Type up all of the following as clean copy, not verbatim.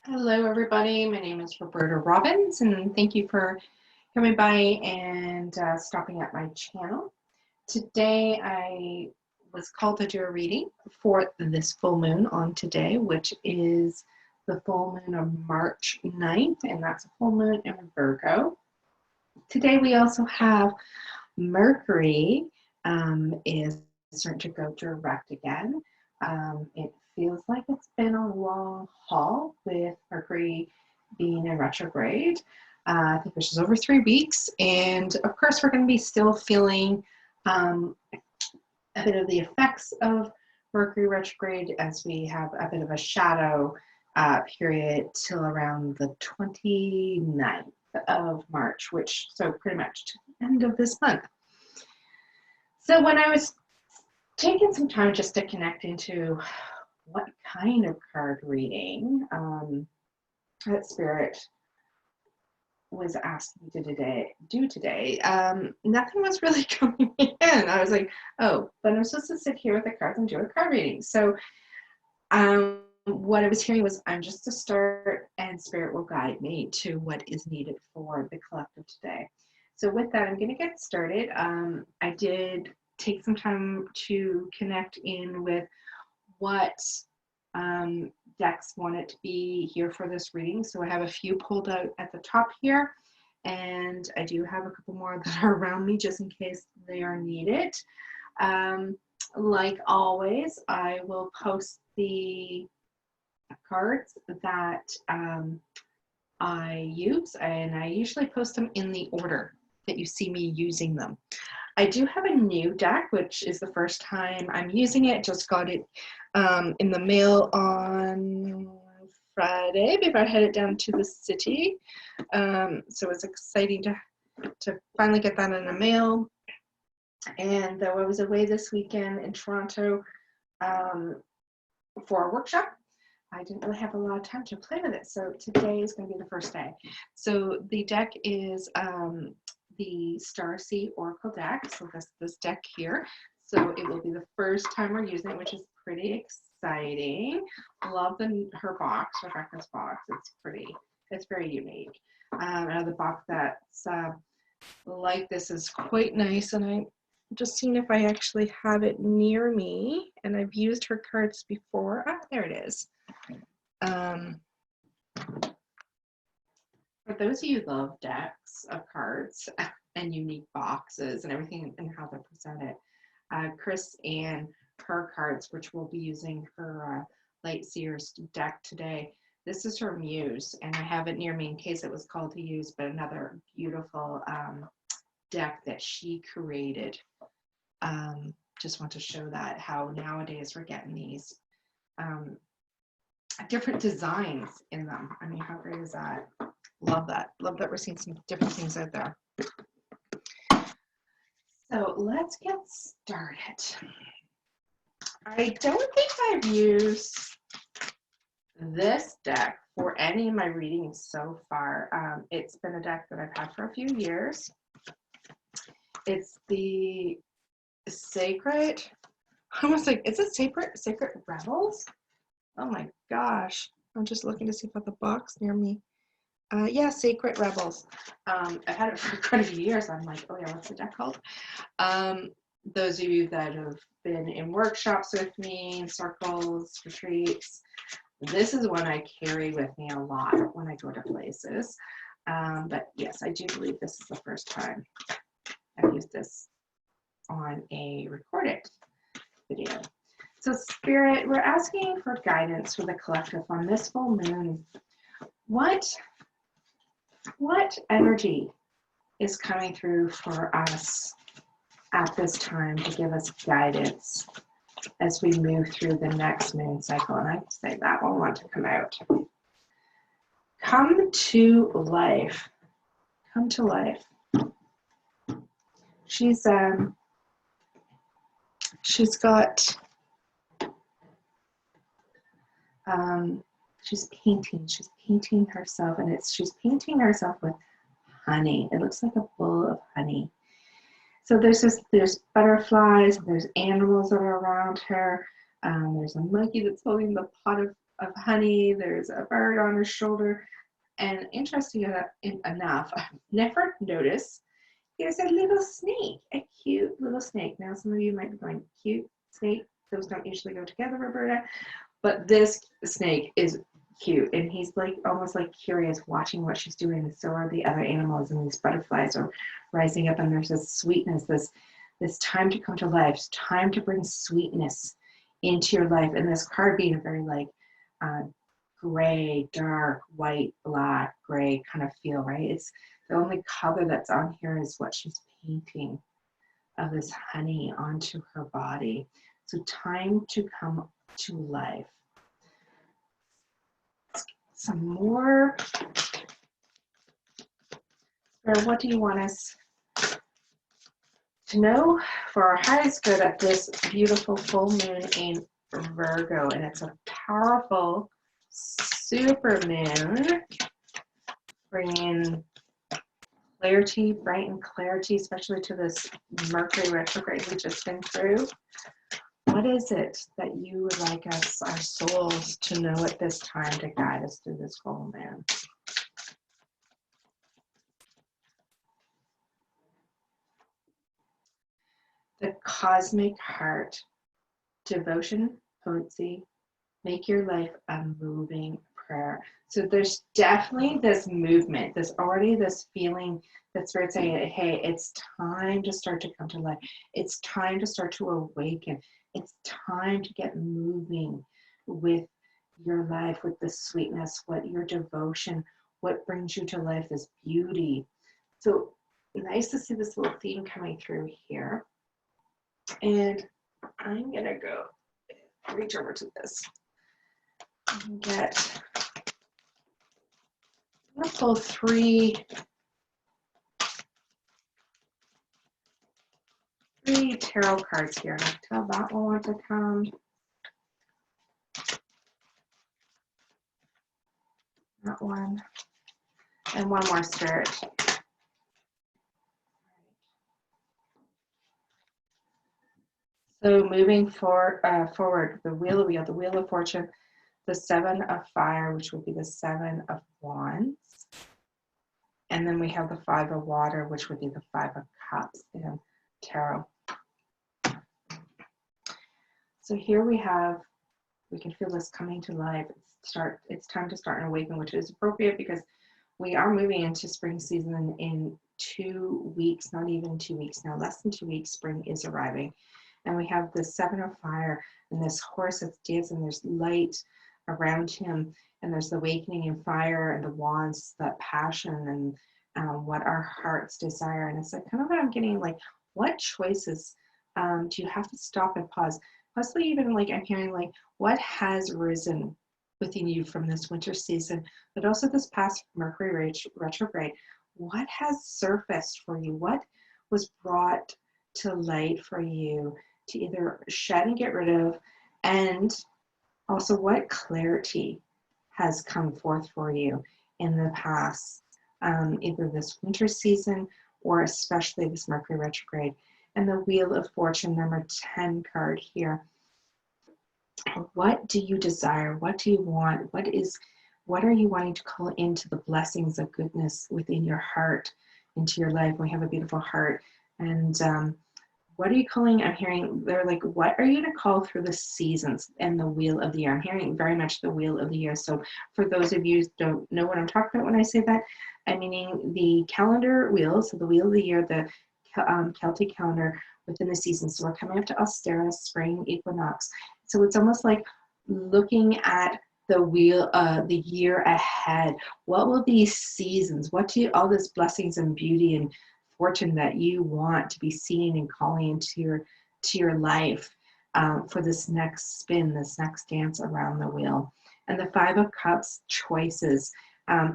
Hello, everybody. My name is Roberta Robbins, and thank you for coming by and stopping at my channel. Today, I was called to do a reading for this full moon on today, which is the full moon of March 9th, and that's a full moon in Virgo. Today, we also have Mercury is starting to go direct again. It feels like it's been a long haul with Mercury being in retrograde. I think this is over 3 weeks. And of course, we're going to be still feeling a bit of the effects of Mercury retrograde as we have a bit of a shadow period till around the 29th of March, so pretty much to the end of this month. So when I was taking some time just to connect into what kind of card reading that Spirit was asking me to do today, nothing was really coming in. I was like, oh, but I'm supposed to sit here with the cards and do a card reading. So what I was hearing was I'm just to start, and Spirit will guide me to what is needed for the collective today. So with that, I'm going to get started. I did take some time to connect in with what decks wanted to be here for this reading. So I have a few pulled out at the top here, and I do have a couple more that are around me just in case they are needed. Like always, I will post the cards that I use, and I usually post them in the order that you see me using them. I do have a new deck, which is the first time I'm using it. Just got it in the mail on Friday before I headed down to the city. So it's exciting to finally get that in the mail. And though I was away this weekend in Toronto for a workshop, I didn't really have a lot of time to play with it. So today is going to be the first day. So the deck is the Starseed Oracle deck. So this deck here. So it will be the first time we're using it, which is pretty exciting. Love her box, Rebecca's box. It's pretty. It's very unique. Another box that's like this is quite nice, and I'm just seeing if I actually have it near me. And I've used her cards before. Ah, there it is. For those of you who love decks of cards and unique boxes and everything and how they're presented, Chris and her cards, which we'll be using her Light Seers deck today. This is her Muse, and I have it near me in case it was called to use, but another beautiful deck that she created. Just want to show that how nowadays we're getting these different designs in them. I mean, how great is that? Love that. Love that we're seeing some different things out there. So let's get started. I don't think I've used this deck for any of my readings so far. It's been a deck that I've had for a few years. It's the Sacred, I almost like, is it Sacred Rebels? Oh my gosh. I'm just looking to see if I have the box near me. Yeah, Sacred Rebels. I've had it for quite a few years. I'm like, oh yeah, what's the deck called? Those of you that have been in workshops with me, circles, retreats, this is one I carry with me a lot when I go to places. But yes, I do believe this is the first time I've used this on a recorded video. So Spirit, we're asking for guidance for the collective on this full moon. What energy is coming through for us at this time to give us guidance as we move through the next moon cycle? And I'd say that one want to come out. Come to life. Come to life. She's got she's painting herself, and she's painting herself with honey. It looks like a bowl of honey. So there's butterflies, there's animals that are around her. There's a monkey that's holding the pot of honey. There's a bird on her shoulder. And interesting enough, I've never noticed, there's a little snake, a cute little snake. Now, some of you might be going, cute snake? Those don't usually go together, Roberta. But this snake is cute, and he's like almost like curious, watching what she's doing. And so are the other animals, and these butterflies are rising up, and there's this sweetness, this time to come to life, time to bring sweetness into your life. And this card being a very like gray, dark, white, black, gray kind of feel, right? It's the only color that's on here is what she's painting of this honey onto her body. So time to come to life. Some more. So what do you want us to know for our highest good at this beautiful full moon in Virgo? And it's a powerful super moon, bringing clarity, bright and clarity, especially to this Mercury retrograde we just been through. What is it that you would like us, our souls, to know at this time to guide us through this full moon? The cosmic heart, devotion, potency, make your life a moving prayer. So there's definitely this movement, there's already this feeling that Spirit's saying, hey, it's time to start to come to life. It's time to start to awaken. It's time to get moving with your life, with the sweetness, what your devotion, what brings you to life, this beauty. So nice to see this little theme coming through here. And I'm gonna go reach over to this and get, I'm gonna pull three tarot cards here. I tell that one what to come. That one. And one more, Spirit. So moving forward, the Wheel of Fortune, the Seven of Fire, which would be the Seven of Wands. And then we have the Five of Water, which would be the Five of Cups in tarot. So here we can feel this coming to life. It's time to start an awakening, which is appropriate because we are moving into spring season in 2 weeks, not even 2 weeks now, less than 2 weeks, spring is arriving. And we have the Seven of Fire and this horse that's dancing, there's light around him, and there's the awakening in fire and the wands, that passion and what our hearts desire. And it's like kind of what I'm getting, like, what choices do you have to stop and pause? Possibly even like I'm hearing like what has risen within you from this winter season, but also this past Mercury retrograde. What has surfaced for you? What was brought to light for you to either shed and get rid of, and also what clarity has come forth for you in the past, either this winter season or especially this Mercury retrograde. And the Wheel of Fortune, number 10 card here. What do you desire? What do you want? What are you wanting to call into the blessings of goodness within your heart, into your life? We have a beautiful heart. And what are you calling? I'm hearing, they're like, what are you going to call through the seasons and the Wheel of the Year? I'm hearing very much the Wheel of the Year. So for those of you who don't know what I'm talking about when I say that, I'm meaning the calendar wheel. So the Wheel of the Year, the Celtic calendar within the seasons. So we're coming up to Austera, Spring Equinox. So it's almost like looking at the wheel, the year ahead. What will these seasons, all this blessings and beauty and fortune that you want to be seeing and calling into your life for this next spin, this next dance around the wheel. And the Five of Cups, choices.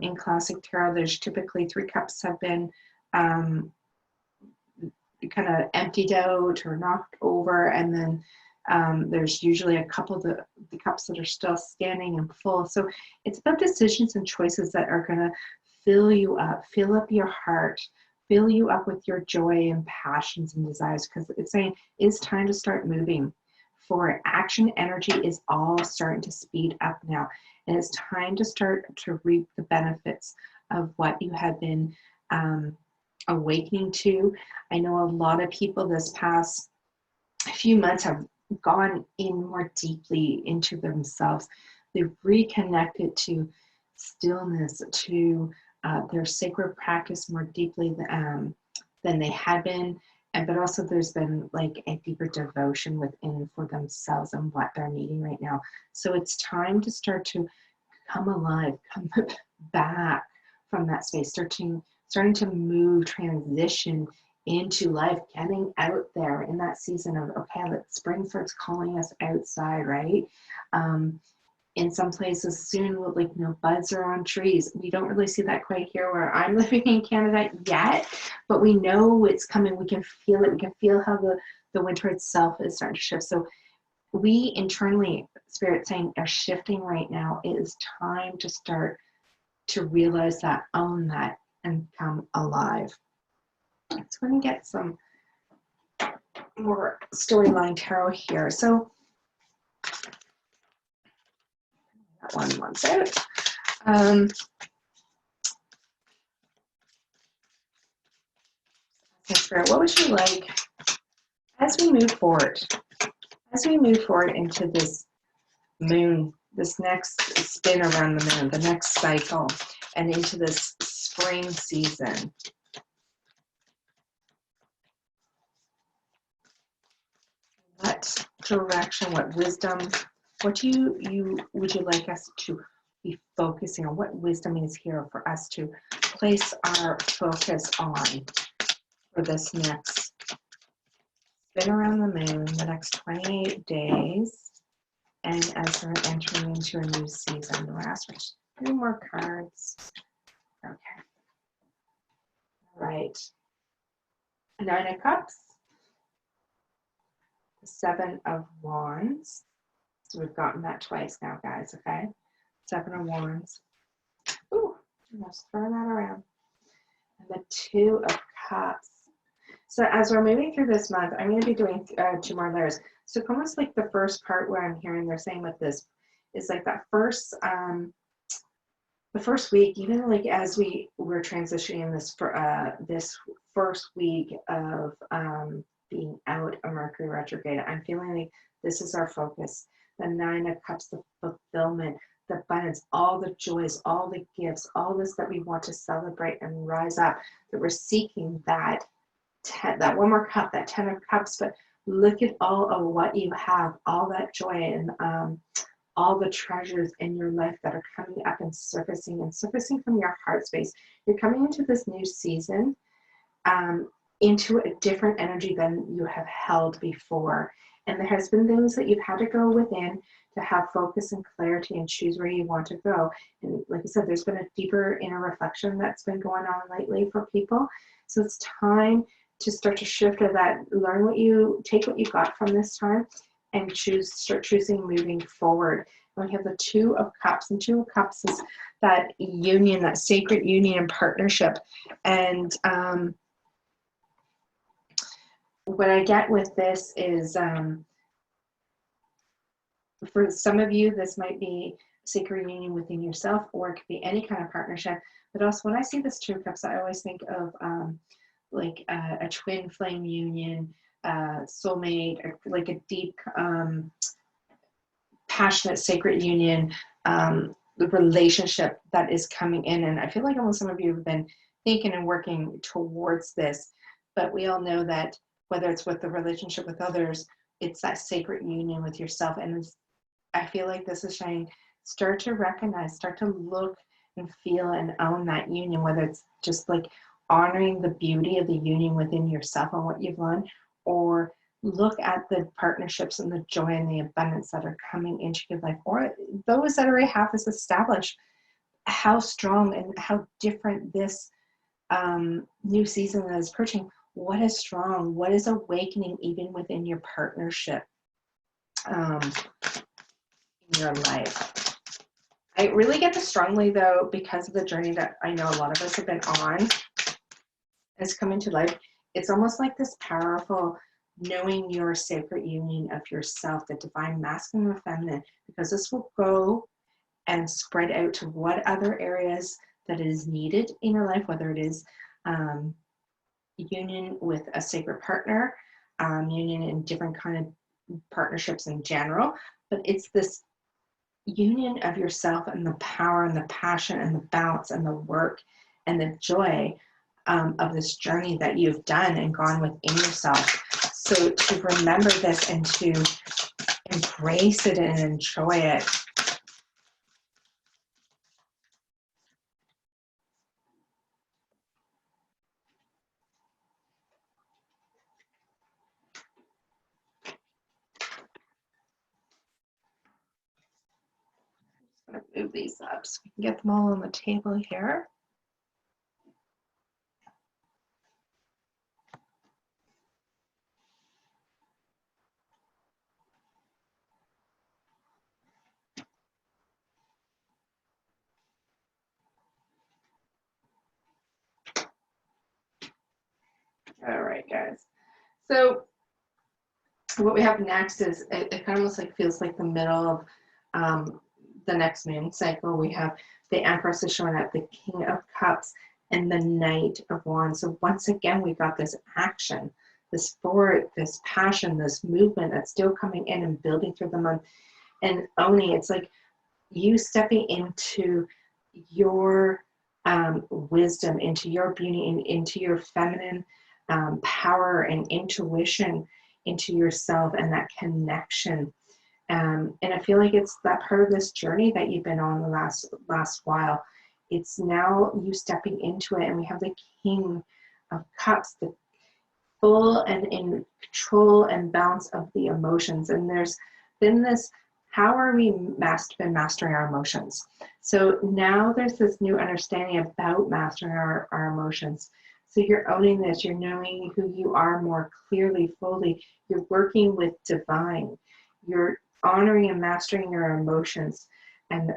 In classic tarot, there's typically 3 cups have been kind of emptied out or knocked over, and then there's usually a couple of the cups that are still standing and full. So it's about decisions and choices that are going to fill you up, fill up your heart, fill you up with your joy and passions and desires, because it's saying it's time to start moving forward. Action energy is all starting to speed up now. And it's time to start to reap the benefits of what you have been awakening to. I know a lot of people this past few months have gone in more deeply into themselves. They've reconnected to stillness, to their sacred practice more deeply than they had been. But also there's been like a deeper devotion within for themselves and what they're needing right now. So it's time to start to come alive, come back from that space, starting to move, transition into life, getting out there in that season of, okay, spring starts calling us outside, right? In some places soon, like, you know, buds are on trees. We don't really see that quite here where I'm living in Canada yet, but we know it's coming. We can feel it. We can feel how the winter itself is starting to shift. So we internally, Spirit saying, are shifting right now. It is time to start to realize that, own that, and come alive. So we're going to get some more storyline tarot here. So that one wants out. Okay, Spirit, what would you like as we move forward? As we move forward into this moon, this next spin around the moon, the next cycle, and into this spring season. What direction, what wisdom, what would you like us to be focusing on? What wisdom is here for us to place our focus on for this next spin around the moon, the next 28 days, and as we're entering into a new season? We'll ask for 2 more cards. Okay. All right. 9 of Cups. 7 of Wands. So we've gotten that twice now, guys, okay? 7 of Wands. Ooh, just throw that around. And the 2 of Cups. So as we're moving through this month, I'm going to be doing 2 more layers. So almost like the first part where I'm hearing they're saying with this is like that first, the first week, even like as we're transitioning this for this first week of being out of Mercury retrograde, I'm feeling like this is our focus. The 9 of Cups, the fulfillment, the abundance, all the joys, all the gifts, all this that we want to celebrate and rise up, that we're seeking that 10, that 1 more cup, that 10 of Cups. But look at all of what you have, all that joy and all the treasures in your life that are coming up and surfacing from your heart space. You're coming into this new season into a different energy than you have held before. And there has been things that you've had to go within to have focus and clarity and choose where you want to go. And like I said, there's been a deeper inner reflection that's been going on lately for people. So it's time to start to shift to that, take what you got from this time and start choosing moving forward. And we have the 2 of Cups, and 2 of Cups is that union, that sacred union and partnership. And what I get with this is, for some of you, this might be sacred union within yourself, or it could be any kind of partnership. But also when I see this 2 of Cups, I always think of like a twin flame union, soulmate, like a deep, passionate, sacred union, the relationship that is coming in. And I feel like almost some of you have been thinking and working towards this, but we all know that whether it's with the relationship with others, it's that sacred union with yourself. And I feel like this is saying, start to recognize, start to look and feel and own that union, whether it's just like honoring the beauty of the union within yourself and what you've learned, or look at the partnerships and the joy and the abundance that are coming into your life, or those that already have this established. How strong and how different this new season that is approaching. What is strong? What is awakening even within your partnership in your life? I really get this strongly though, because of the journey that I know a lot of us have been on. It's coming to life. It's almost like this powerful knowing your sacred union of yourself, the divine masculine or feminine, because this will go and spread out to what other areas that is needed in your life, whether it is union with a sacred partner, union in different kind of partnerships in general, but it's this union of yourself and the power and the passion and the balance and the work and the joy of this journey that you've done and gone within yourself. So to remember this and to embrace it and enjoy it. I'm going to move these up so we can get them all on the table here. All right, guys. So what we have next is, it kind of almost like feels like the middle of the next moon cycle. We have the Empress is showing up, the King of Cups, and the Knight of Wands. So once again, we got this action, this forward, this passion, this movement that's still coming in and building through the month and owning. It's like you stepping into your wisdom, into your beauty, and into your feminine power and intuition, into yourself and that connection. And I feel like it's that part of this journey that you've been on the last while. It's now you stepping into it, and we have the King of Cups, the full and in control and balance of the emotions. And there's been this, how are we been mastering our emotions? So now there's this new understanding about mastering our emotions. So you're owning this, you're knowing who you are more clearly, fully. You're working with divine. You're honoring and mastering your emotions and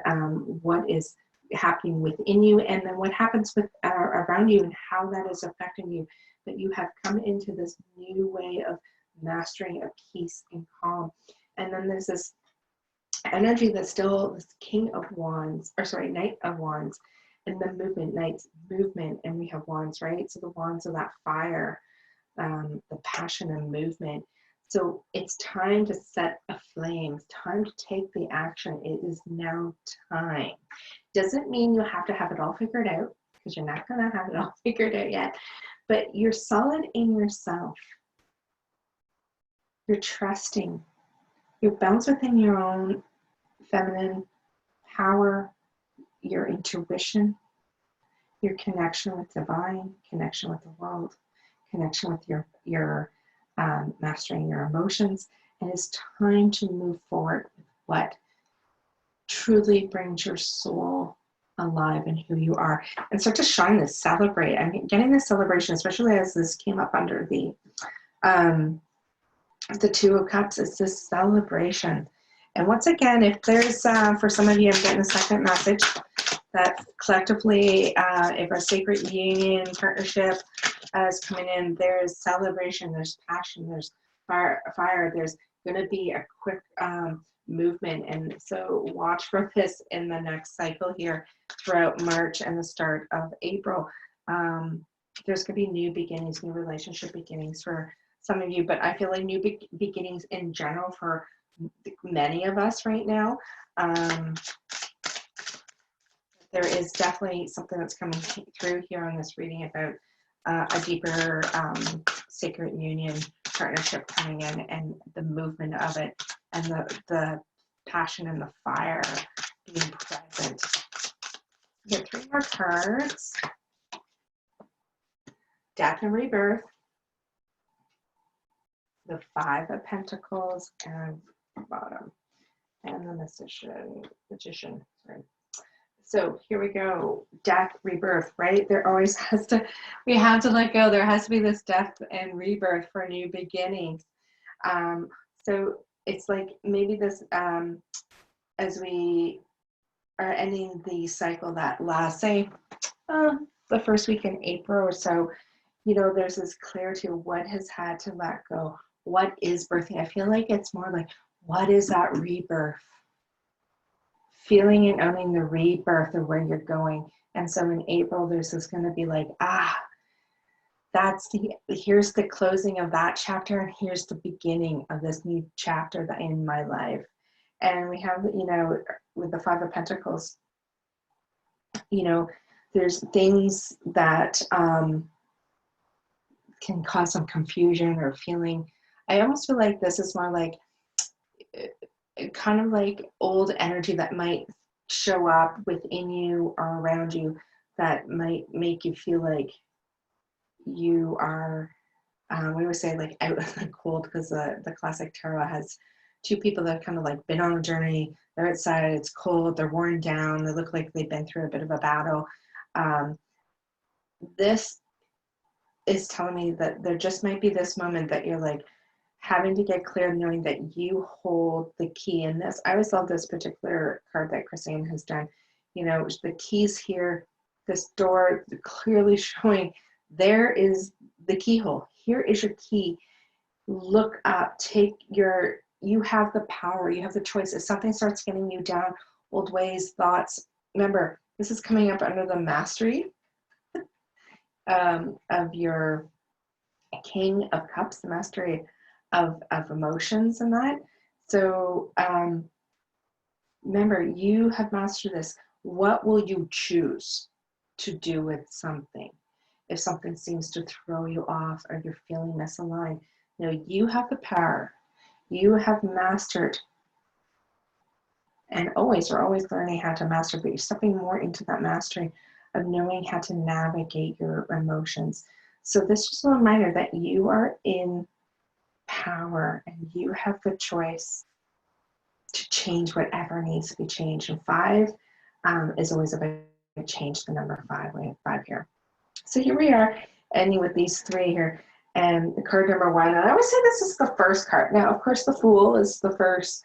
what is happening within you, and then what happens with around you and how that is affecting you. But you have come into this new way of mastering of peace and calm. And then there's this energy that's still this King of Wands, or sorry, Knight of Wands, and the movement, Knight's movement, and we have wands, right? So the wands are that fire, the passion and movement. So it's time to set a flame. It's time to take the action. It is now time. Doesn't mean you have to have it all figured out, because you're not going to have it all figured out yet. But you're solid in yourself. You're trusting. You're balanced within your own feminine power, your intuition, your connection with divine, connection with the world, connection with your mastering your emotions. And it's time to move forward with what truly brings your soul alive and who you are, and start to shine this, celebrate. I mean, getting this celebration, especially as this came up under the Two of Cups, is this celebration. And once again, if there's, for some of you, I'm getting a second message that collectively, if a sacred union partnership is coming in, there's celebration, there's passion, there's fire, there's going to be a quick movement. And so watch for this in the next cycle here throughout March and the start of April. There's going to be new beginnings, new relationship beginnings for some of you, but I feel like new beginnings in general for many of us right now. There is definitely something that's coming through here on this reading about a deeper sacred union partnership coming in, and the movement of it, and the passion and the fire being present. Get 3 more cards. Death and Rebirth, the 5 of Pentacles, and bottom, and the magician. Sorry. So here we go. Death, rebirth, right? There always has to, we have to let go. There has to be this death and rebirth for new beginnings. So it's like maybe this, as we are ending the cycle that last, say, the first week in April or so, you know, there's this clarity of what has had to let go, what is birthing? I feel like it's more like, what is that rebirth? Feeling and owning the rebirth of where you're going. And so in April, there's this going to be like, here's the closing of that chapter, and here's the beginning of this new chapter that in my life. And we have, with the Five of Pentacles, there's things that can cause some confusion or feeling. I almost feel like this is more like kind of like old energy that might show up within you or around you that might make you feel like you are, we always say like out in the cold, because the classic tarot has two people that have kind of like been on a journey. They're outside, it's cold, they're worn down, they look like they've been through a bit of a battle. This is telling me that there just might be this moment that you're like having to get clear, knowing that you hold the key in this. I always love this particular card that Christine has done. The keys here, this door clearly showing there is the keyhole. Here is your key. Look up, you have the power, you have the choice. If something starts getting you down, old ways, thoughts, remember, this is coming up under the mastery of your King of Cups, the mastery of emotions and that. So remember, you have mastered this. What will you choose to do with something? If something seems to throw you off or you're feeling misaligned, you have the power. You have mastered, and we're always learning how to master, but you're stepping more into that mastery of knowing how to navigate your emotions. So this is a reminder that you are in power and you have the choice to change whatever needs to be changed. And 5 is always about change, the number 5. We have 5 here. So here we are, ending with these 3 here. And the card number 1, and I always say this is the first card. Now, of course, the Fool is the first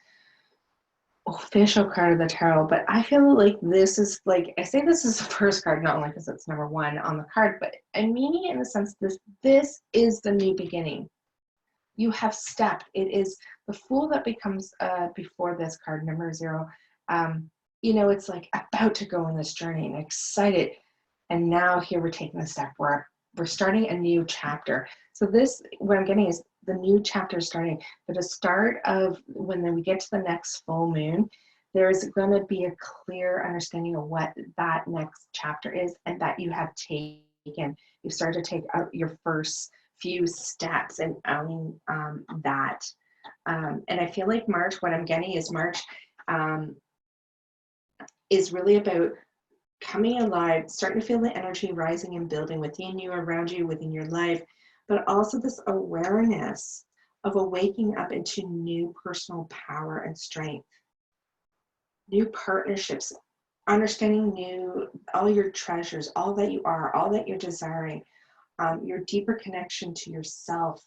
official card of the tarot, but I feel like this is like, I say this is the first card, not only because it's number 1 on the card, but I'm meaning it in the sense this is the new beginning. You have stepped. It is the Fool that becomes before this card, number 0. It's like about to go on this journey and excited. And now here we're taking a step where we're starting a new chapter. So this, what I'm getting is the new chapter starting. But the start of when we get to the next full moon, there's going to be a clear understanding of what that next chapter is, and that you have taken. You've started to take out your first few steps and owning that. And I feel like March, what I'm getting is March is really about coming alive, starting to feel the energy rising and building within you, around you, within your life, but also this awareness of a waking up into new personal power and strength, new partnerships, understanding all your treasures, all that you are, all that you're desiring, your deeper connection to yourself,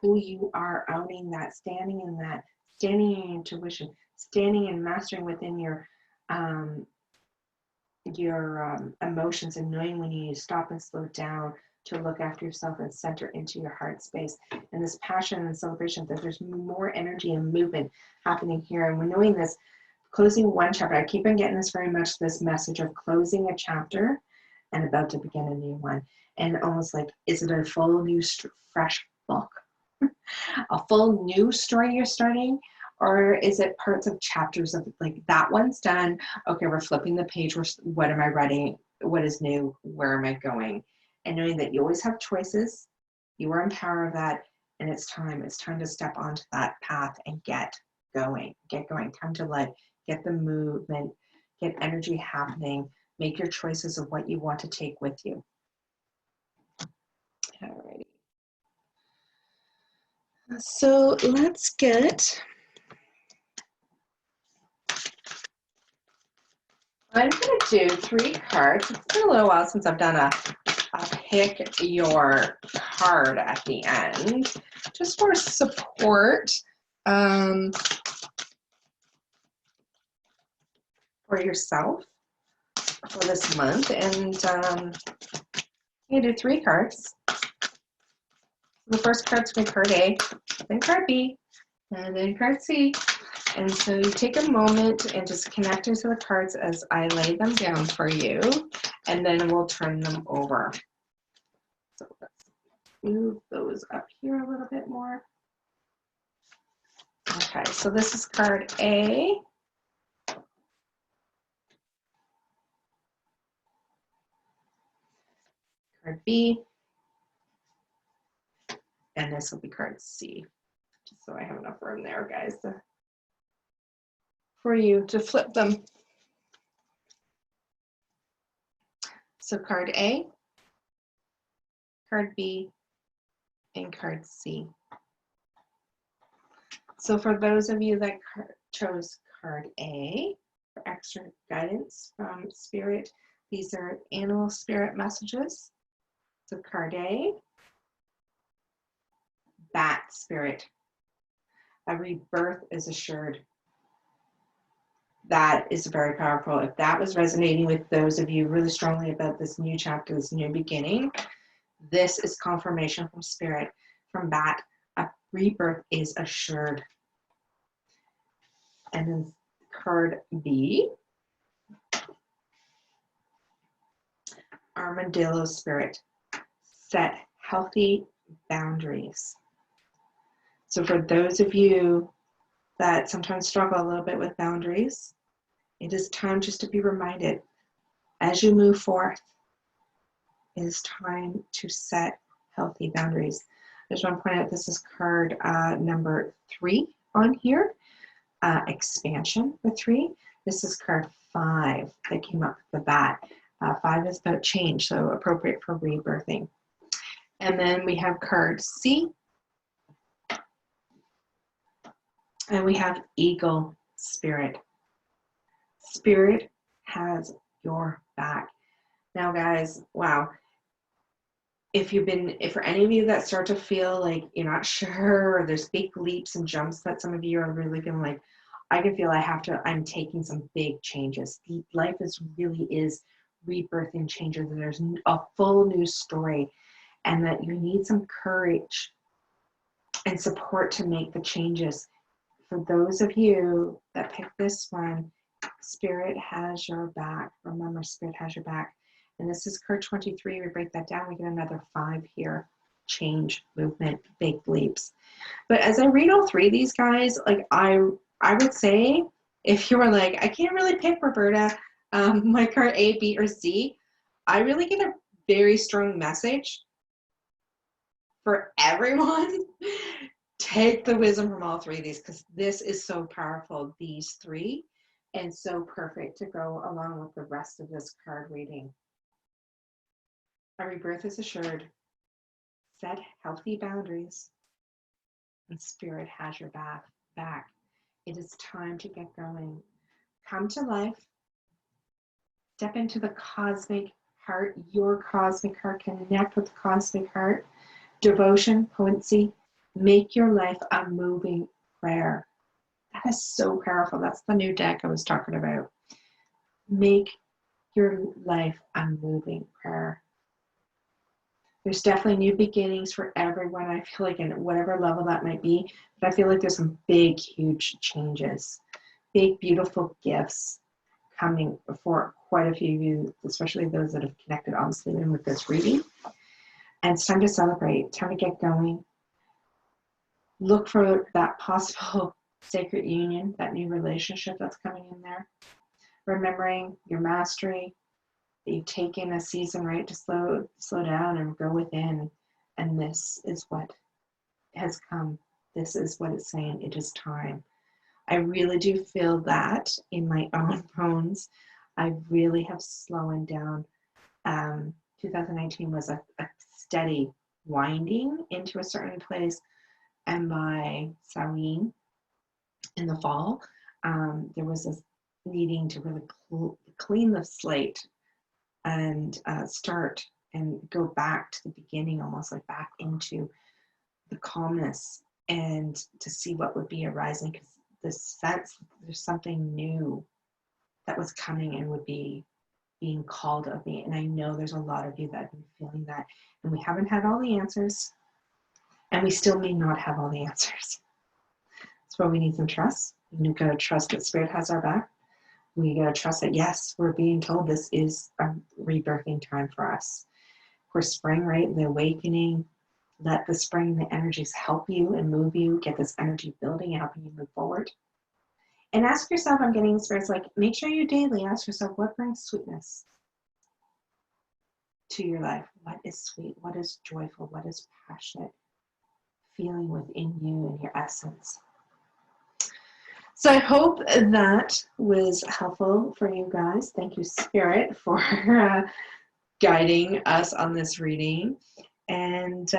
who you are, owning that, standing in your intuition, standing and mastering within your emotions, and knowing when you need to stop and slow down to look after yourself and center into your heart space, and this passion and celebration that there's more energy and movement happening here. And we're knowing this, closing one chapter. I keep on getting this message of closing a chapter and about to begin a new one. And almost like, is it a full new fresh book, a full new story you're starting? Or is it parts of chapters of like, that one's done, okay, we're flipping the page, what am I writing, what is new, where am I going? And knowing that you always have choices, you are in power of that, and it's time to step onto that path and get going, come to life, get the movement, get energy happening, make your choices of what you want to take with you. Alrighty. So let's get, I'm going to do 3 cards. It's been a little while since I've done a pick your card at the end, just for support for yourself for this month. And you do 3 cards. The first card's going to be card A, then card B, and then card C. And so you take a moment and just connect into the cards as I lay them down for you, and then we'll turn them over. So let's move those up here a little bit more. Okay, so this is card A. Card B. And this will be card C. Just so I have enough room there, guys, for you to flip them. So card A, card B, and card C. So for those of you that chose card A for extra guidance from Spirit, these are animal spirit messages. So card A, bat spirit. A rebirth is assured. That is very powerful. If that was resonating with those of you really strongly about this new chapter, this new beginning, this is confirmation from Spirit, from Bat. A rebirth is assured. And then card B, Armadillo Spirit. Set healthy boundaries. So for those of you that sometimes struggle a little bit with boundaries, it is time just to be reminded, as you move forth, it is time to set healthy boundaries. I just want to point out this is card number 3 on here, expansion for 3. This is card 5 that came up with the bat. 5 is about change, so appropriate for rebirthing. And then we have card C, and we have Eagle Spirit. Spirit has your back. Now, guys, wow. If for any of you that start to feel like you're not sure, or there's big leaps and jumps that some of you are really feeling like, I can feel I'm taking some big changes. Life really is rebirthing changes. There's a full new story, and that you need some courage and support to make the changes. For those of you that picked this one, Spirit has your back. Remember, Spirit has your back. And this is card 23. We break that down, we get another 5 here. Change, movement, big leaps. But as I read all 3 of these guys, like I would say, if you were like, I can't really pick, Roberta, my card A, B, or C, I really get a very strong message for everyone. Take the wisdom from all 3 of these, because this is so powerful, these 3, and so perfect to go along with the rest of this card reading. A rebirth is assured. Set healthy boundaries, and Spirit has your back. It is time to get going. Come to life. Step into the cosmic heart, your cosmic heart. Connect with the cosmic heart. Devotion, potency. Make your life a moving prayer. That is so powerful. That's the new deck I was talking about. Make your life a moving prayer. There's definitely new beginnings for everyone. I feel like, in whatever level that might be, but I feel like there's some big, huge changes, big, beautiful gifts coming for quite a few of you, especially those that have connected, obviously, in with this reading. And it's time to celebrate, time to get going. Look for that possible sacred union, that new relationship that's coming in there. Remembering your mastery, that you've taken a season, right, to slow down and go within. And this is what has come. This is what it's saying. It is time. I really do feel that in my own bones. I really have slowed down. 2019 was a steady winding into a certain place. And by Samhain in the fall, there was this needing to really clean the slate and start and go back to the beginning, almost like back into the calmness, and to see what would be arising, because the sense there's something new that was coming and would be being called of me. And I know there's a lot of you that have been feeling that, and we haven't had all the answers. And we still may not have all the answers. That's why we need some trust. We got to trust that Spirit has our back. We got to trust that, yes, we're being told this is a rebirthing time for us. For spring, right? The awakening. Let the spring, the energies help you and move you, get this energy building, helping you move forward. And ask yourself, I'm getting Spirits like, make sure you daily ask yourself, what brings sweetness to your life? What is sweet? What is joyful? What is passionate feeling within you and your essence? So I hope that was helpful for you guys. Thank you, Spirit, for guiding us on this reading. And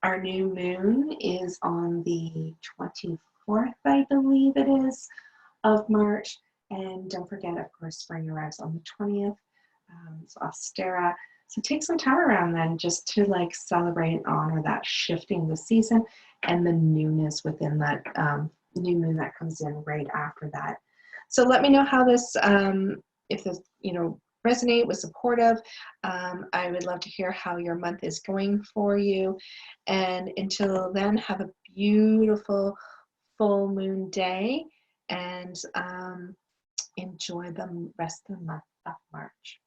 our new moon is on the 24th, I believe it is, of March. And don't forget, of course, spring arrives on the 20th. It's Ostera. So take some time around then just to like celebrate and honor that shifting the season and the newness within that new moon that comes in right after that. So let me know how this, if this, resonate, was supportive. I would love to hear how your month is going for you. And until then, have a beautiful full moon day and enjoy the rest of the month of March.